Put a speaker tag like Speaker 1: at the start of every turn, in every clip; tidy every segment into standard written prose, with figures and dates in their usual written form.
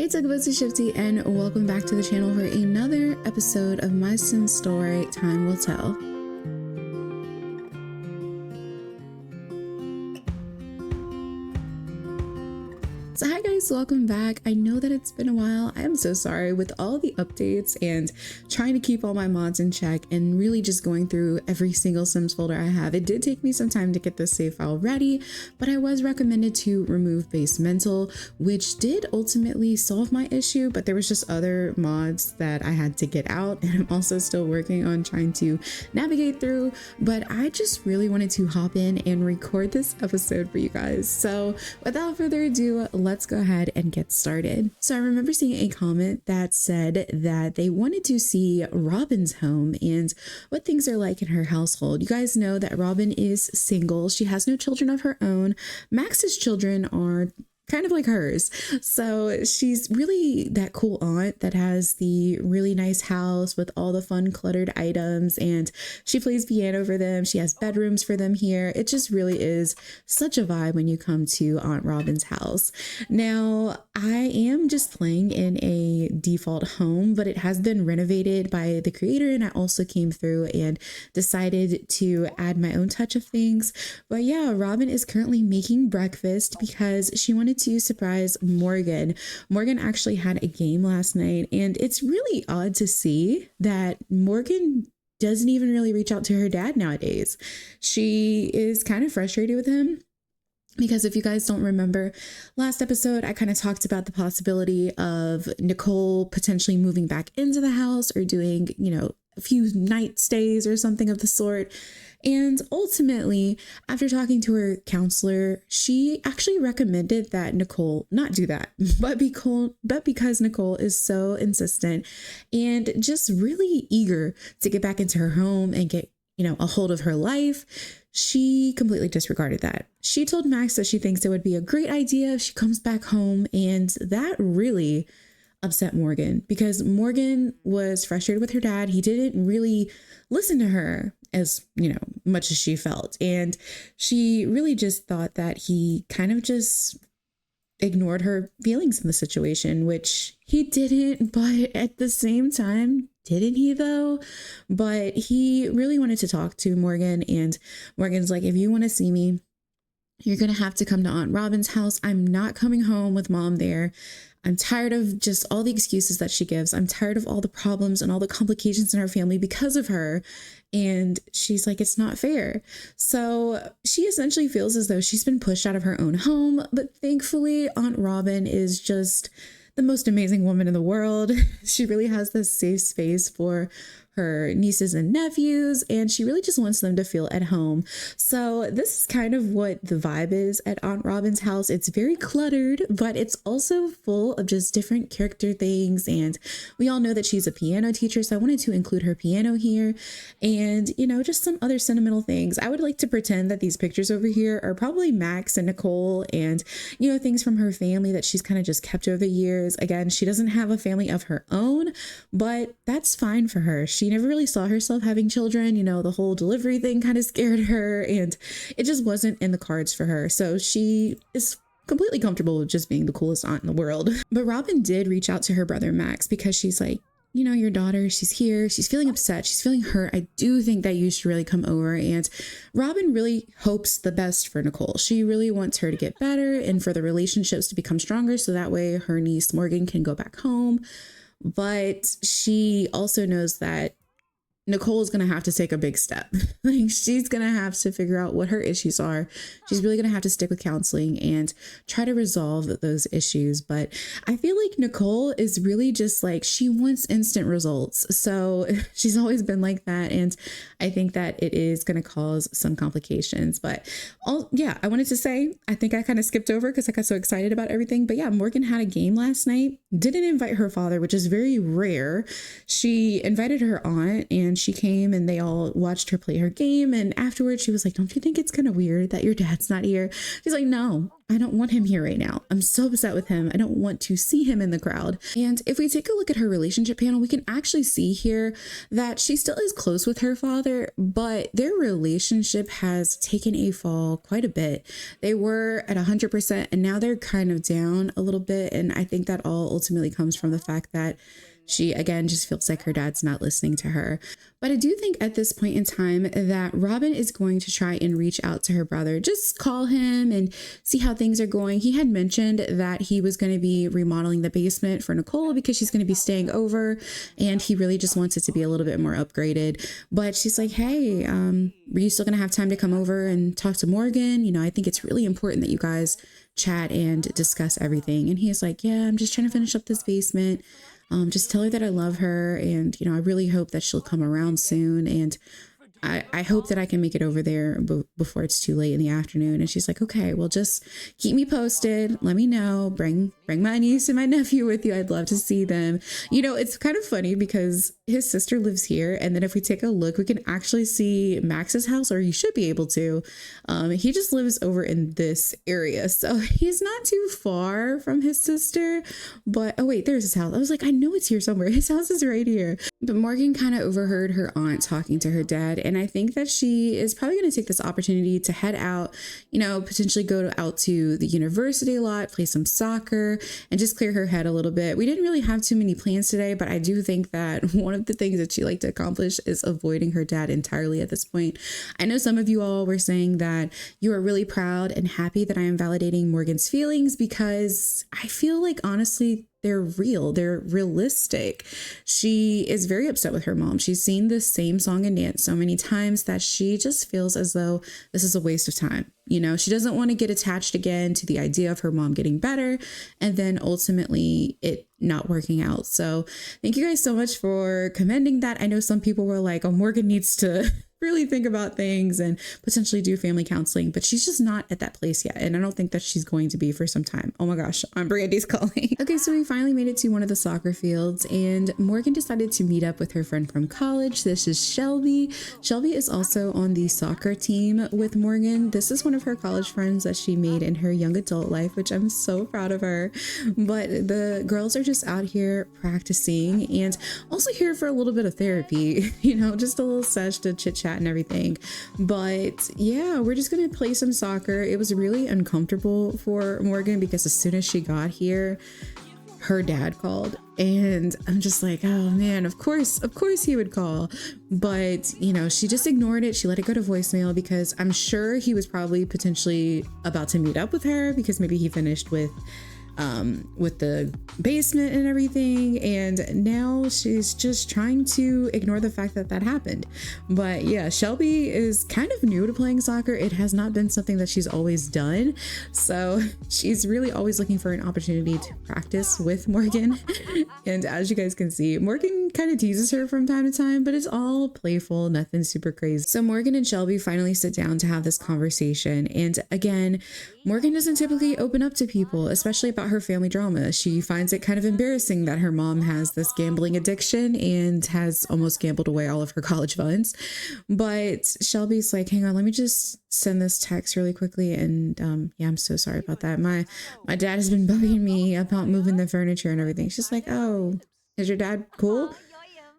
Speaker 1: Hey Tech Boots, it's Shiipty, and welcome back to the channel for another episode of my Sims story, Time Will Tell. So hi guys, welcome back. I know that it's been a while. I am so sorry with all the updates and trying to keep all my mods in check and really just going through every single Sims folder I have. It did take me some time to get this save file ready, but I was recommended to remove basemental, which did ultimately solve my issue, but there was just other mods that I had to get out, and I'm also still working on trying to navigate through, but I just really wanted to hop in and record this episode for you guys. So without further ado, let's go ahead and get started. So I remember seeing a comment that said that they wanted to see Robin's home and what things are like in her household. You guys know that Robin is single. She has no children of her own. Max's children are kind of like hers. So she's really that cool aunt that has the really nice house with all the fun cluttered items, and she plays piano for them. She has bedrooms for them here. It just really is such a vibe when you come to Aunt Robin's house. Now, I am just playing in a default home, but it has been renovated by the creator, and I also came through and decided to add my own touch of things. But yeah, Robin is currently making breakfast because she wanted to surprise Morgan. Morgan actually had a game last night, and it's really odd to see that Morgan doesn't even really reach out to her dad nowadays. She is kind of frustrated with him because if you guys don't remember last episode, I kind of talked about the possibility of Nicole potentially moving back into the house or doing, a few night stays or something of the sort. And ultimately, after talking to her counselor, she actually recommended that Nicole not do that. But because Nicole is so insistent and just really eager to get back into her home and get, a hold of her life, she completely disregarded that. She told Max that she thinks it would be a great idea if she comes back home, and that really upset Morgan because Morgan was frustrated with her dad. He didn't really listen to her as much as she felt, and she really just thought that he kind of just ignored her feelings in the situation, which he didn't. But at the same time, didn't he though? But he really wanted to talk to Morgan, and Morgan's like, if you want to see me, you're gonna have to come to Aunt Robin's house. I'm not coming home with mom there. I'm tired of just all the excuses that she gives. I'm tired of all the problems and all the complications in our family because of her. And she's like, it's not fair. So she essentially feels as though she's been pushed out of her own home. But thankfully, Aunt Robin is just the most amazing woman in the world. She really has this safe space for her nieces and nephews, and she really just wants them to feel at home. So this is kind of what the vibe is at Aunt Robin's house. It's very cluttered, but it's also full of just different character things. And we all know that she's a piano teacher, so I wanted to include her piano here and, just some other sentimental things. I would like to pretend that these pictures over here are probably Max and Nicole and, things from her family that she's kind of just kept over the years. Again, she doesn't have a family of her own, but that's fine for her. She never really saw herself having children. The whole delivery thing kind of scared her, and it just wasn't in the cards for her. So she is completely comfortable with just being the coolest aunt in the world. But Robin did reach out to her brother Max because she's like, your daughter, she's here. She's feeling upset. She's feeling hurt. I do think that you should really come over. And Robin really hopes the best for Nicole. She really wants her to get better and for the relationships to become stronger, so that way her niece Morgan can go back home. But she also knows that Nicole is going to have to take a big step. She's going to have to figure out what her issues are. She's really going to have to stick with counseling and try to resolve those issues. But I feel like Nicole is really just like, she wants instant results. So she's always been like that. And I think that it is going to cause some complications. But I wanted to say, I think I kind of skipped over because I got so excited about everything. But yeah, Morgan had a game last night, didn't invite her father, which is very rare. She invited her aunt, and she came and they all watched her play her game. And afterwards she was like, don't you think it's kind of weird that your dad's not here? She's like, no, I don't want him here right now. I'm so upset with him. I don't want to see him in the crowd. And if we take a look at her relationship panel, we can actually see here that she still is close with her father, but their relationship has taken a fall quite a bit. They were at 100% and now they're kind of down a little bit. And I think that all ultimately comes from the fact that she, again, just feels like her dad's not listening to her. But I do think at this point in time that Robin is going to try and reach out to her brother. Just call him and see how things are going. He had mentioned that he was going to be remodeling the basement for Nicole because she's going to be staying over. And he really just wants it to be a little bit more upgraded. But she's like, hey, are you still going to have time to come over and talk to Morgan? You know, I think it's really important that you guys chat and discuss everything. And he's like, yeah, I'm just trying to finish up this basement. Just tell her that I love her. And, you know, I really hope that she'll come around soon. And I hope that I can make it over there before it's too late in the afternoon. And she's like, okay, well, just keep me posted. Let me know. Bring my niece and my nephew with you. I'd love to see them. You know, it's kind of funny because his sister lives here. And then if we take a look, we can actually see Max's house, or you should be able to. He just lives over in this area. So he's not too far from his sister. But, oh, wait, there's his house. I was like, I know it's here somewhere. His house is right here. But Morgan kind of overheard her aunt talking to her dad. And I think that she is probably going to take this opportunity to head out, you know, potentially go out to the university a lot, play some soccer, and just clear her head a little bit. We didn't really have too many plans today, but I do think that one of the things that she liked to accomplish is avoiding her dad entirely at this point. I know some of you all were saying that you are really proud and happy that I am validating Morgan's feelings, because I feel like, honestly, they're real. They're realistic. She is very upset with her mom. She's seen the same song and dance so many times that she just feels as though this is a waste of time. You know, she doesn't want to get attached again to the idea of her mom getting better and then ultimately it not working out. So thank you guys so much for commending that. I know some people were like, oh, Morgan needs to really think about things and potentially do family counseling, but she's just not at that place yet. And I don't think that she's going to be for some time. Oh my gosh, Brandy's calling. Okay, so we finally made it to one of the soccer fields and Morgan decided to meet up with her friend from college. This is Shelby. Shelby is also on the soccer team with Morgan. This is one of her college friends that she made in her young adult life, which I'm so proud of her. But the girls are just out here practicing and also here for a little bit of therapy, you know, just a little sesh to chit chat and everything. But yeah, we're just gonna play some soccer. It was really uncomfortable for Morgan because as soon as she got here, her dad called and I'm just like, oh man, of course he would call. But you know, she just ignored it. She let it go to voicemail because I'm sure he was probably potentially about to meet up with her because maybe he finished with the basement and everything, and now she's just trying to ignore the fact that that happened. But yeah, Shelby is kind of new to playing soccer. It has not been something that she's always done, so she's really always looking for an opportunity to practice with Morgan. And as you guys can see, Morgan kind of teases her from time to time, but it's all playful, nothing super crazy. So Morgan and Shelby finally sit down to have this conversation, and again, Morgan doesn't typically open up to people, especially about her family drama. She finds it kind of embarrassing that her mom has this gambling addiction and has almost gambled away all of her college funds. But Shelby's like, hang on, let me just send this text really quickly. And yeah, I'm so sorry about that. My dad has been bugging me about moving the furniture and everything. She's like, oh, is your dad cool?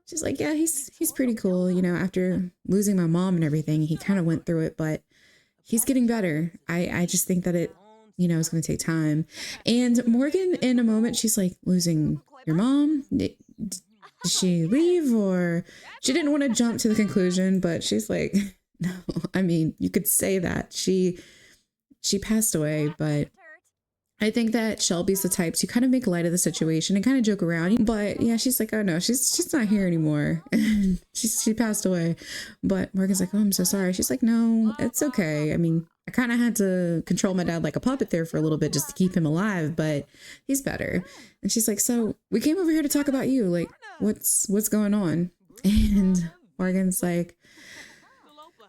Speaker 1: She's like, yeah, he's pretty cool. You know, after losing my mom and everything, he kind of went through it, but he's getting better. I just think that it, you know, it's going to take time. And Morgan, in a moment, she's like, losing your mom? Did she leave? Or she didn't want to jump to the conclusion, but she's like, no, I mean, you could say that she passed away, but I think that Shelby's the type to kind of make light of the situation and kind of joke around. But yeah, she's like, oh no, she's not here anymore. she passed away. But Morgan's like, oh, I'm so sorry. She's like, no, it's okay. I mean, I kind of had to control my dad like a puppet there for a little bit just to keep him alive, but he's better. And she's like, so we came over here to talk about you. Like, what's going on? And Morgan's like,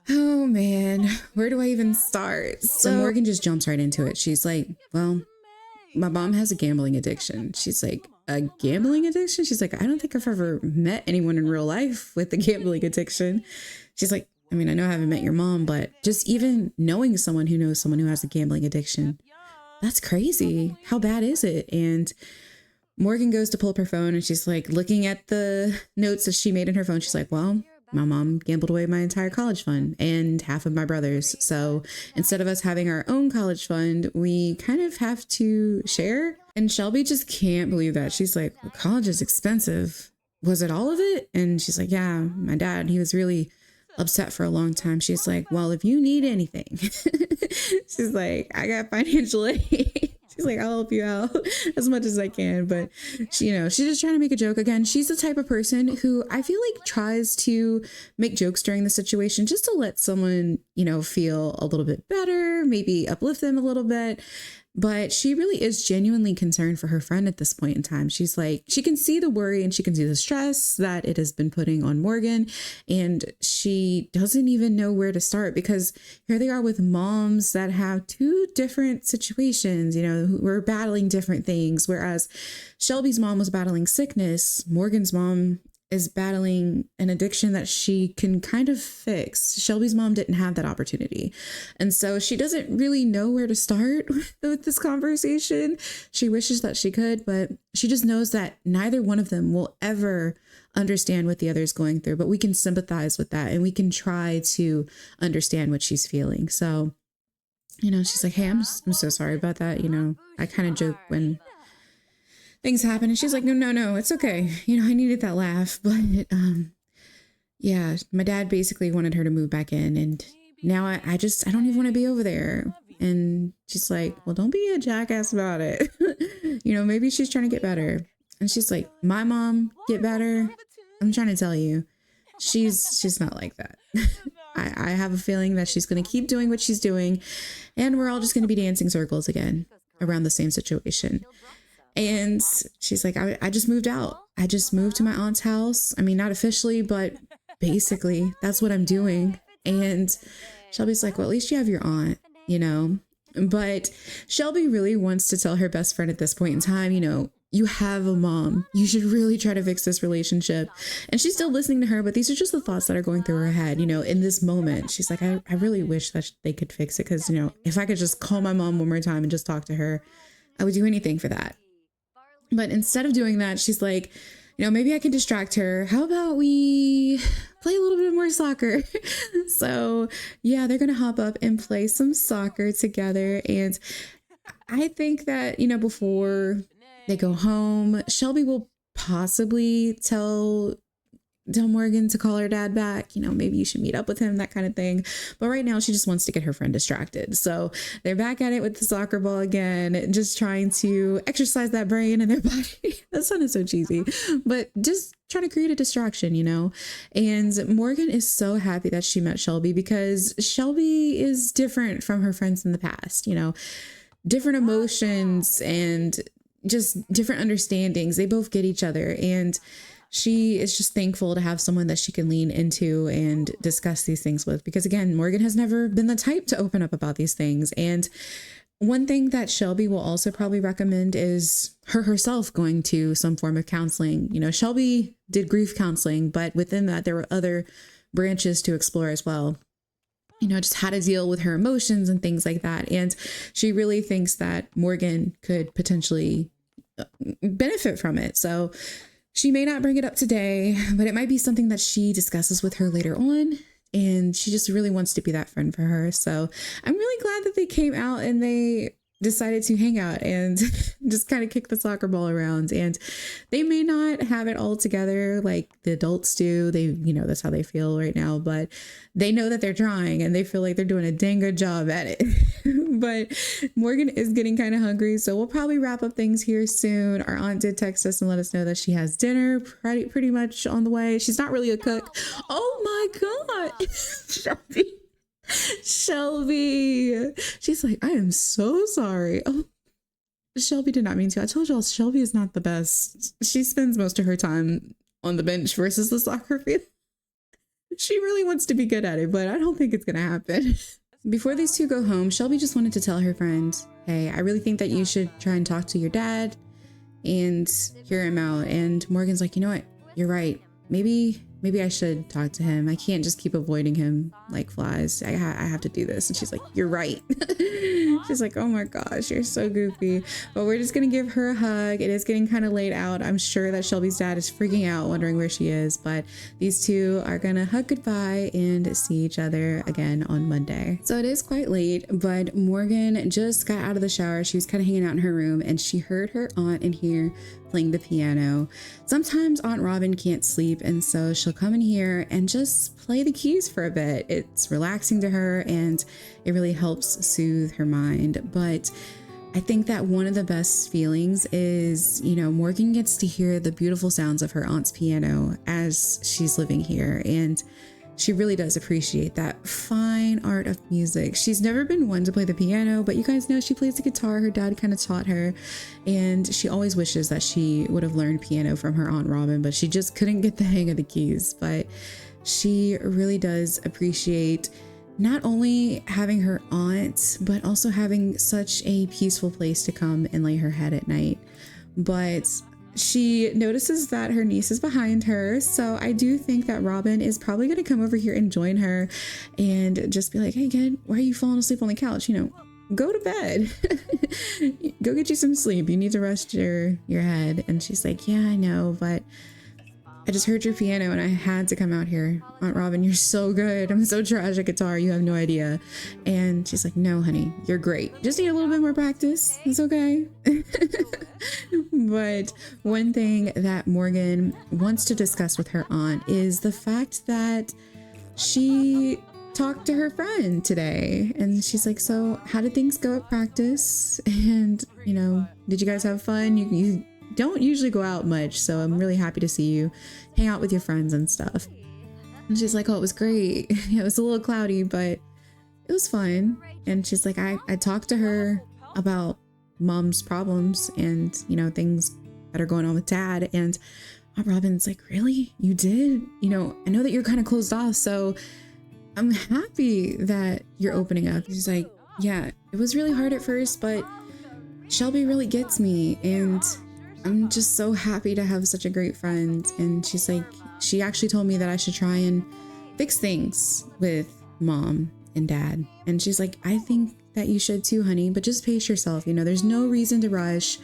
Speaker 1: oh man, where do I even start? So Morgan just jumps right into it. She's like, well, my mom has a gambling addiction. She's like, a gambling addiction? She's like, I don't think I've ever met anyone in real life with a gambling addiction. She's like, I mean, I know I haven't met your mom, but just even knowing someone who knows someone who has a gambling addiction, that's crazy. How bad is it? And Morgan goes to pull up her phone and she's like looking at the notes that she made in her phone. She's like, well, my mom gambled away my entire college fund and half of my brother's. So instead of us having our own college fund, we kind of have to share. And Shelby just can't believe that. She's like, well, college is expensive. Was it all of it? And she's like, yeah, my dad, he was really upset for a long time. She's like, well, if you need anything, she's like, I got financial aid. She's like, I'll help you out as much as I can. But she, you know, she's just trying to make a joke. Again, she's the type of person who I feel like tries to make jokes during the situation just to let someone, you know, feel a little bit better, maybe uplift them a little bit. But she really is genuinely concerned for her friend at this point in time. She's like, she can see the worry and she can see the stress that it has been putting on Morgan. And she doesn't even know where to start because here they are with moms that have two different situations, you know, who are battling different things. Whereas Shelby's mom was battling sickness, Morgan's mom is battling an addiction that she can kind of fix. Shelby's mom didn't have that opportunity. And so she doesn't really know where to start with this conversation. She wishes that she could, but she just knows that neither one of them will ever understand what the other is going through, but we can sympathize with that and we can try to understand what she's feeling. So, you know, she's like, hey, I'm so sorry about that. You know, I kind of joke when things happen. And she's like, no, it's okay. You know, I needed that laugh. But yeah, my dad basically wanted her to move back in. And now I don't even want to be over there. And she's like, well, don't be a jackass about it. You know, maybe she's trying to get better. And she's like, my mom get better. I'm trying to tell you, she's not like that. I have a feeling that she's going to keep doing what she's doing. And we're all just going to be dancing circles again around the same situation. And she's like, I just moved out. I just moved to my aunt's house. I mean, not officially, but basically that's what I'm doing. And Shelby's like, well, at least you have your aunt, you know. But Shelby really wants to tell her best friend at this point in time, you know, you have a mom. You should really try to fix this relationship. And she's still listening to her, but these are just the thoughts that are going through her head, you know, in this moment. She's like, I really wish that they could fix it because, you know, if I could just call my mom one more time and just talk to her, I would do anything for that. But instead of doing that, she's like, you know, maybe I can distract her. How about we play a little bit more soccer? So yeah, they're going to hop up and play some soccer together. And I think that, you know, before they go home, Shelby will possibly tell Morgan to call her dad back. You know, maybe you should meet up with him, that kind of thing. But right now she just wants to get her friend distracted. So they're back at it with the soccer ball again, just trying to exercise that brain in their body. That sounded so cheesy, but just trying to create a distraction, you know. And Morgan is so happy that she met Shelby because Shelby is different from her friends in the past, you know, different emotions and just different understandings. They both get each other, and she is just thankful to have someone that she can lean into and discuss these things with, because again, Morgan has never been the type to open up about these things. And one thing that Shelby will also probably recommend is herself going to some form of counseling. You know, Shelby did grief counseling, but within that, there were other branches to explore as well. You know, just how to deal with her emotions and things like that. And she really thinks that Morgan could potentially benefit from it. So she may not bring it up today, but it might be something that she discusses with her later on. And she just really wants to be that friend for her. So I'm really glad that they came out and they decided to hang out and just kind of kick the soccer ball around. And they may not have it all together like the adults do. They, you know, that's how they feel right now, but they know that they're trying and they feel like they're doing a dang good job at it. But Morgan is getting kind of hungry, so we'll probably wrap up things here soon. Our aunt did text us and let us know that she has dinner pretty much on the way. She's not really a cook. Oh my God. Shelby. She's like, I am so sorry. Oh, Shelby did not mean to. I told y'all Shelby is not the best. She spends most of her time on the bench versus the soccer field. She really wants to be good at it, but I don't think it's going to happen. Before these two go home, Shelby just wanted to tell her friend, hey, I really think that you should try and talk to your dad and hear him out. And Morgan's like, you know what? You're right. Maybe I should talk to him. I can't just keep avoiding him like flies. I have to do this. And she's like, you're right. She's like, oh my gosh, you're so goofy. But we're just gonna give her a hug. It is getting kind of late out. I'm sure that Shelby's dad is freaking out, wondering where she is. But these two are gonna hug goodbye and see each other again on Monday. So it is quite late, but Morgan just got out of the shower. She was kind of hanging out in her room, and she heard her aunt in here playing the piano. Sometimes Aunt Robin can't sleep, and so she'll come in here and just play the keys for a bit. It's relaxing to her, and it really helps soothe her mind. But I think that one of the best feelings is, you know, Morgan gets to hear the beautiful sounds of her aunt's piano as she's living here, and she really does appreciate that fine art of music. She's never been one to play the piano, but you guys know she plays the guitar. Her dad kind of taught her, and she always wishes that she would have learned piano from her Aunt Robin, but she just couldn't get the hang of the keys. But she really does appreciate not only having her aunt, but also having such a peaceful place to come and lay her head at night. But she notices that her niece is behind her, so I do think that Robin is probably going to come over here and join her and just be like, hey kid, why are you falling asleep on the couch? You know, go to bed. Go get you some sleep. You need to rest your head. And she's like, yeah, I know, but I just heard your piano and I had to come out here. Aunt Robin, you're so good. I'm so trash at guitar. You have no idea. And she's like, no, honey, you're great. Just need a little bit more practice. It's okay. But one thing that Morgan wants to discuss with her aunt is the fact that she talked to her friend today. And she's like, so how did things go at practice? And, you know, did you guys have fun? You don't usually go out much, so I'm really happy to see you hang out with your friends and stuff. And she's like, oh, it was great. It was a little cloudy, but it was fun. And she's like, I talked to her about mom's problems and, you know, things that are going on with dad. And Aunt Robin's like, really? You did? You know, I know that you're kind of closed off, so I'm happy that you're opening up. She's like, yeah, it was really hard at first, but Shelby really gets me, and I'm just so happy to have such a great friend. And she's like, she actually told me that I should try and fix things with mom and dad. And she's like, I think that you should too, honey, but just pace yourself. You know, there's no reason to rush.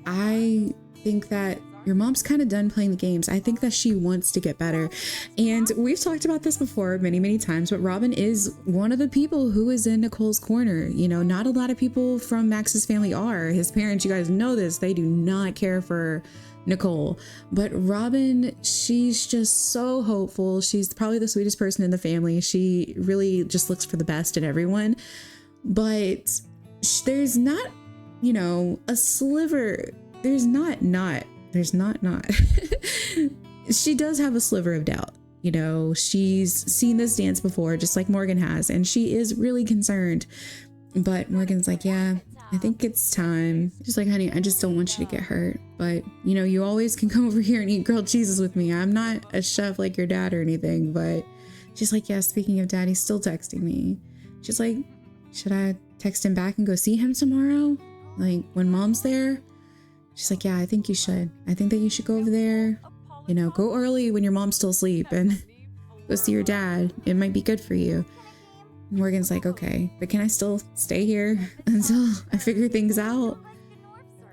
Speaker 1: I think that your mom's kind of done playing the games. I think that she wants to get better. And we've talked about this before many, many times, but Robin is one of the people who is in Nicole's corner. You know, not a lot of people from Max's family are. His parents, you guys know this, they do not care for Nicole. But Robin, she's just so hopeful. She's probably the sweetest person in the family. She really just looks for the best in everyone. But there's not, you know, a sliver. There's not. She does have a sliver of doubt. You know, she's seen this dance before, just like Morgan has, and she is really concerned. But Morgan's like, yeah, I think it's time. Just like, honey, I just don't want you to get hurt. But, you know, you always can come over here and eat grilled cheeses with me. I'm not a chef like your dad or anything. But she's like, yeah, speaking of dad, he's still texting me. She's like, should I text him back and go see him tomorrow? Like when mom's there? She's like, yeah, I think you should. I think that you should go over there, you know, go early when your mom's still asleep and go see your dad. It might be good for you. Morgan's like, okay, but can I still stay here until I figure things out?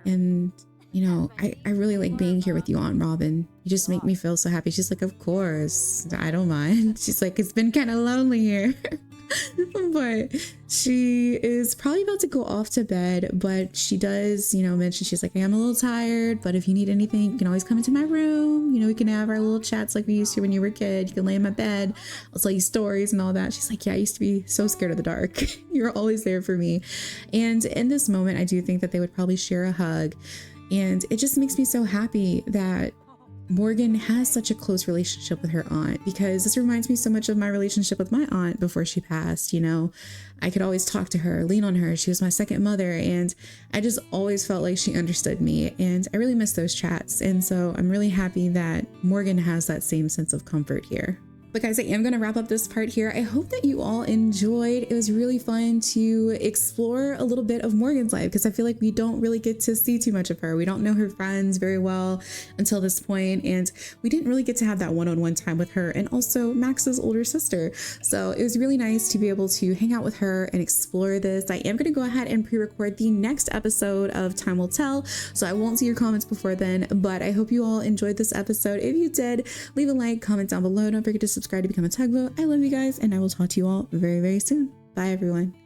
Speaker 1: And, you know, I really like being here with you, Aunt Robin. You just make me feel so happy. She's like, of course, I don't mind. She's like, it's been kind of lonely here. But she is probably about to go off to bed, but she does, you know, mention, she's like, hey, I'm a little tired, but if you need anything, you can always come into my room. You know, we can have our little chats like we used to when you were a kid. You can lay in my bed. I'll tell you stories and all that. She's like, yeah, I used to be so scared of the dark. You're always there for me. And in this moment, I do think that they would probably share a hug. And it just makes me so happy that Morgan has such a close relationship with her aunt, because this reminds me so much of my relationship with my aunt before she passed. You know, I could always talk to her, lean on her. She was my second mother, and I just always felt like she understood me, and I really miss those chats. And so I'm really happy that Morgan has that same sense of comfort here. But guys, I am going to wrap up this part here. I hope that you all enjoyed. It was really fun to explore a little bit of Morgan's life because I feel like we don't really get to see too much of her. We don't know her friends very well until this point, and we didn't really get to have that one-on-one time with her and also Max's older sister. So it was really nice to be able to hang out with her and explore this. I am going to go ahead and pre-record the next episode of Time Will Tell, so I won't see your comments before then, but I hope you all enjoyed this episode. If you did, leave a like, comment down below. Don't forget to subscribe to become a tugboat. I love you guys, and I will talk to you all very, very soon. Bye, everyone.